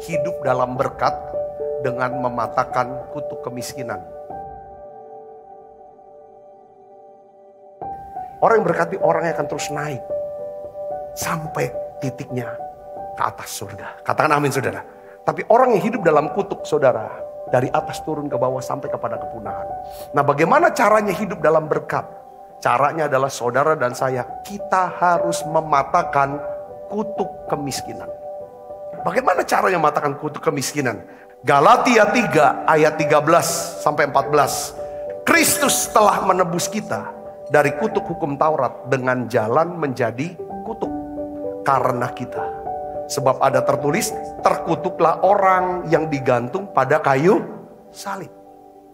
hidup dalam berkat dengan mematahkan kutuk kemiskinan. Orang yang berkati, orang yang akan terus naik sampai titiknya ke atas surga. Katakan amin, saudara. Tapi orang yang hidup dalam kutuk, saudara, dari atas turun ke bawah sampai kepada kepunahan. Nah, bagaimana caranya hidup dalam berkat? Caranya adalah saudara dan saya, kita harus mematahkan kutuk kemiskinan. Bagaimana caranya mematahkan kutuk kemiskinan? Galatia 3 ayat 13 sampai 14. Kristus telah menebus kita dari kutuk hukum Taurat dengan jalan menjadi kutuk karena kita. Sebab ada tertulis, terkutuklah orang yang digantung pada kayu salib.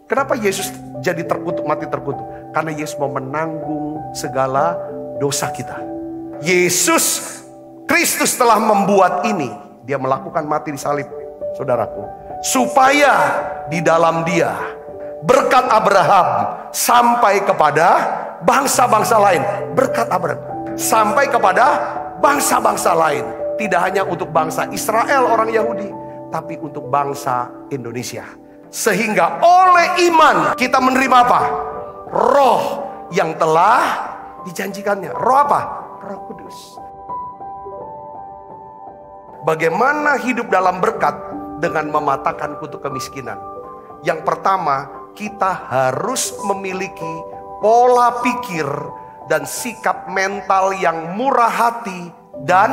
Kenapa Yesus jadi terkutuk, mati terkutuk? Karena Yesus mau menanggung segala dosa kita. Yesus Kristus telah membuat ini. Dia melakukan mati di salib, saudaraku. Supaya di dalam dia berkat Abraham sampai kepada bangsa-bangsa lain. Berkat Abraham sampai kepada bangsa-bangsa lain. Tidak hanya untuk bangsa Israel orang Yahudi, tapi untuk bangsa Indonesia. Sehingga oleh iman kita menerima apa? Roh yang telah dijanjikannya. Roh apa? Roh Kudus. Bagaimana hidup dalam berkat dengan mematahkan kutuk kemiskinan? Yang pertama, kita harus memiliki pola pikir dan sikap mental yang murah hati dan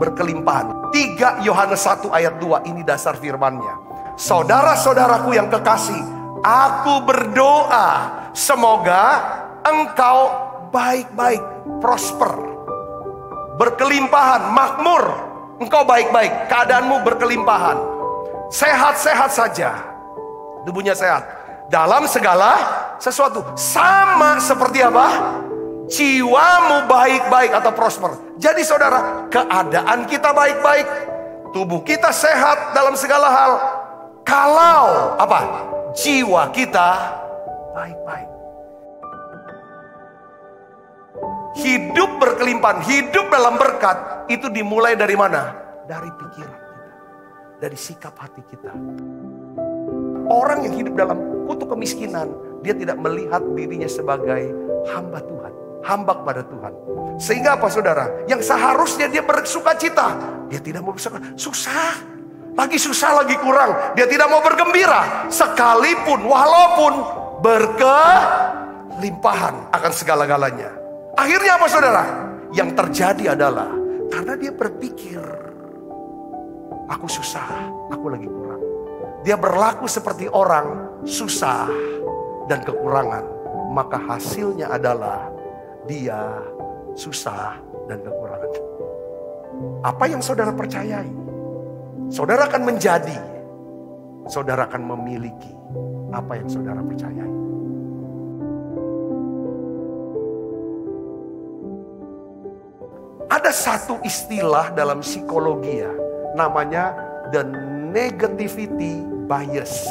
berkelimpahan. 3 Yohanes 1 ayat 2, ini dasar firman-Nya. Saudara-saudaraku yang kekasih, aku berdoa semoga engkau baik-baik, prosper, berkelimpahan, makmur. Engkau baik-baik, keadaanmu berkelimpahan, sehat-sehat saja, tubuhnya sehat dalam segala sesuatu. Sama seperti apa? Jiwamu baik-baik atau prosper. Jadi saudara, keadaan kita baik-baik, tubuh kita sehat dalam segala hal, kalau apa? Jiwa kita baik-baik. Hidup berkelimpahan, hidup dalam berkat, itu dimulai dari mana? Dari pikiran kita, dari sikap hati kita. Orang yang hidup dalam kutuk kemiskinan, dia tidak melihat dirinya sebagai hamba Tuhan, hamba kepada Tuhan. Sehingga apa saudara? Yang seharusnya dia bersuka cita, dia tidak mau bersuka. Susah, lagi susah, lagi kurang, dia tidak mau bergembira. Sekalipun, walaupun berkelimpahan akan segala-galanya. Akhirnya apa saudara? Yang terjadi adalah karena dia berpikir, aku susah, aku lagi kurang. Dia berlaku seperti orang susah dan kekurangan. Maka hasilnya adalah dia susah dan kekurangan. Apa yang saudara percayai, saudara akan menjadi, saudara akan memiliki apa yang saudara percayai. Ada satu istilah dalam psikologi ya, namanya the negativity bias.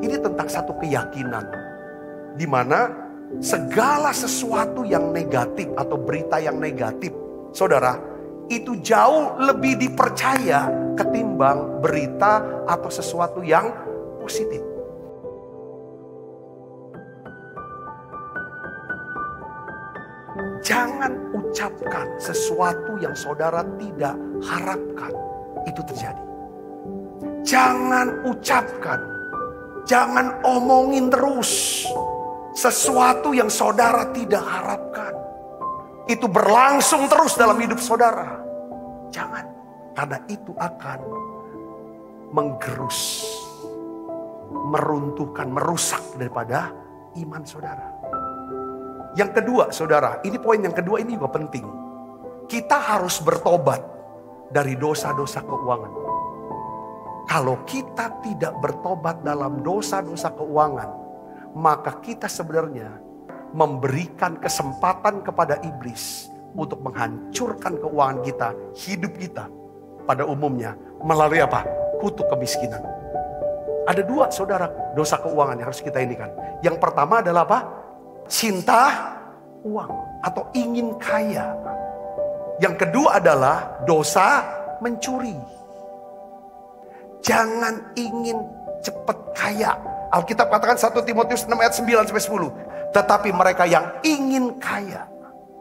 Ini tentang satu keyakinan di mana segala sesuatu yang negatif atau berita yang negatif, saudara, itu jauh lebih dipercaya ketimbang berita atau sesuatu yang positif. Jangan ucapkan sesuatu yang saudara tidak harapkan itu terjadi. Jangan ucapkan, jangan omongin terus sesuatu yang saudara tidak harapkan. Itu berlangsung terus dalam hidup saudara. Jangan, karena itu akan menggerus, meruntuhkan, merusak daripada iman saudara. Yang kedua saudara, ini poin yang kedua, ini juga penting. Kita harus bertobat dari dosa-dosa keuangan. Kalau kita tidak bertobat dalam dosa-dosa keuangan, maka kita sebenarnya memberikan kesempatan kepada iblis untuk menghancurkan keuangan kita, hidup kita pada umumnya melalui apa? Kutuk kemiskinan. Ada 2 saudara dosa keuangan yang harus kita ini kan. Yang pertama adalah apa? Cinta uang atau ingin kaya. Yang kedua adalah dosa mencuri. Jangan ingin cepat kaya. Alkitab katakan 1 Timotius 6 ayat 9-10. Tetapi mereka yang ingin kaya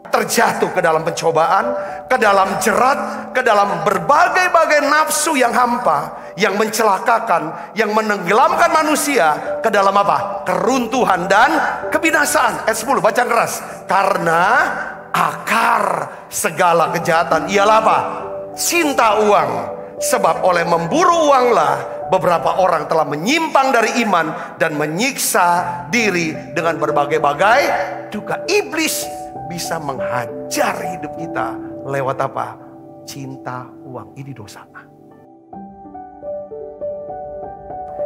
terjatuh ke dalam pencobaan, ke dalam jerat, ke dalam berbagai-bagai nafsu yang hampa, yang mencelakakan, yang menenggelamkan manusia ke dalam apa? Keruntuhan dan kebinasaan. Ayat 10, baca keras. Karena akar segala kejahatan ialah apa? Cinta uang. Sebab oleh memburu uanglah beberapa orang telah menyimpang dari iman dan menyiksa diri dengan berbagai-bagai duka. Iblis bisa menghajar hidup kita lewat apa? Cinta uang. Ini dosa.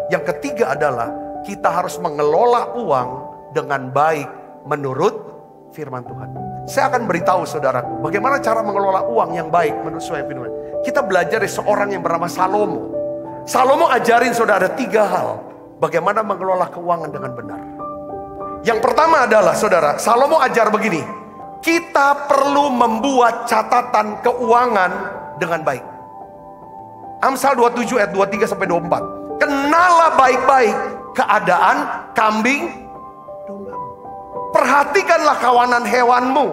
Yang ketiga adalah kita harus mengelola uang dengan baik menurut firman Tuhan. Saya akan beritahu saudaraku bagaimana cara mengelola uang yang baik menurut firman. Kita belajar dari seorang yang bernama Salomo. Salomo ajarin saudara 3 hal bagaimana mengelola keuangan dengan benar. Yang pertama adalah saudara, Salomo ajar begini. Kita perlu membuat catatan keuangan dengan baik. Amsal 27 ayat 23-24. Kenalah baik-baik keadaan kambing dombamu. Perhatikanlah kawanan hewanmu,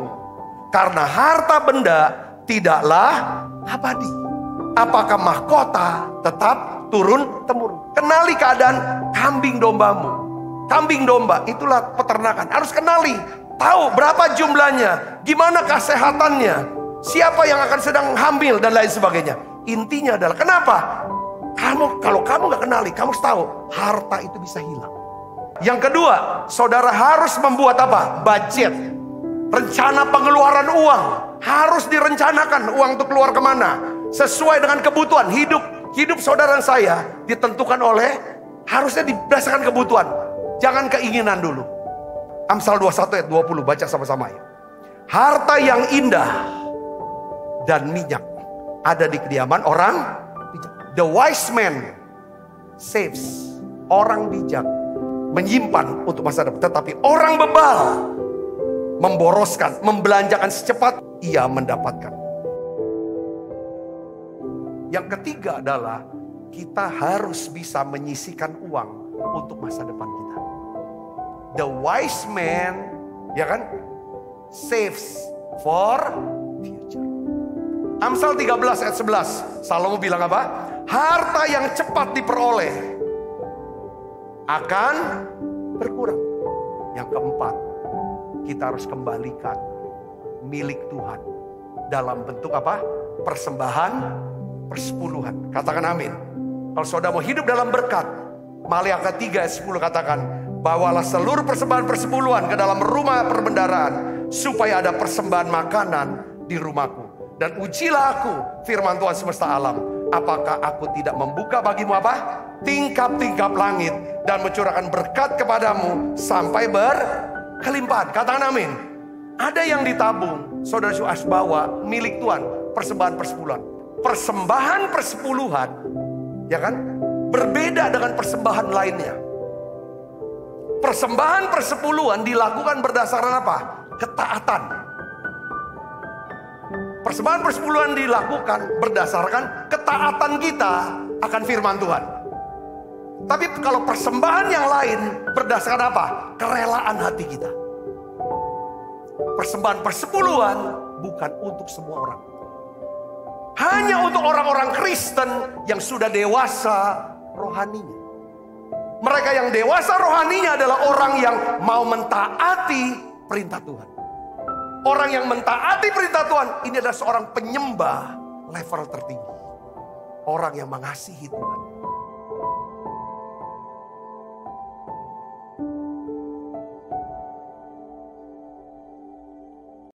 karena harta benda tidaklah abadi. Apakah mahkota tetap turun-temurun. Kenali keadaan kambing dombamu. Kambing domba itulah peternakan. Harus kenali. Tahu berapa jumlahnya. Gimana kesehatannya. Siapa yang akan sedang hamil dan lain sebagainya. Intinya adalah kenapa? Kalau kamu gak kenali, kamu harus tahu harta itu bisa hilang. Yang kedua, saudara harus membuat apa? Budget. Rencana pengeluaran uang. Harus direncanakan uang itu keluar kemana. Sesuai dengan kebutuhan hidup saudara dan saya ditentukan oleh, harusnya berdasarkan kebutuhan, jangan keinginan dulu. Amsal 21 ayat 20, baca sama-sama ya. Harta yang indah dan minyak ada di kediaman orang bijak. The wise man saves. Orang bijak menyimpan untuk masa depan, tetapi orang bebal memboroskan, membelanjakan secepat ia mendapatkan. Yang ketiga adalah kita harus bisa menyisihkan uang untuk masa depan kita. The wise man, ya kan, saves for future. Amsal 13 ayat 11, Salomo bilang apa? Harta yang cepat diperoleh akan berkurang. Yang keempat, kita harus kembalikan milik Tuhan dalam bentuk apa? Persembahan, persepuluhan. Katakan amin. Kalau saudara mau hidup dalam berkat, Maliaka 3 ayat 10 katakan, bawalah seluruh persembahan persepuluhan ke dalam rumah perbendaharaan, supaya ada persembahan makanan di rumahku. Dan ujilah aku, firman Tuhan semesta alam, apakah aku tidak membuka bagimu apa? Tingkap-tingkap langit dan mencurahkan berkat kepadamu sampai berkelimpahan. Katakan amin. Ada yang ditabung, saudara harus bawa milik Tuhan, persembahan persepuluhan. Persembahan persepuluhan, ya kan, berbeda dengan persembahan lainnya. Persembahan persepuluhan dilakukan berdasarkan apa? Ketaatan. Persembahan persepuluhan dilakukan berdasarkan ketaatan kita akan firman Tuhan. Tapi kalau persembahan yang lain berdasarkan apa? Kerelaan hati kita. Persembahan persepuluhan bukan untuk semua orang. Hanya untuk orang-orang Kristen yang sudah dewasa rohaninya. Mereka yang dewasa rohaninya adalah orang yang mau mentaati perintah Tuhan. Orang yang mentaati perintah Tuhan ini adalah seorang penyembah level tertinggi. Orang yang mengasihi Tuhan.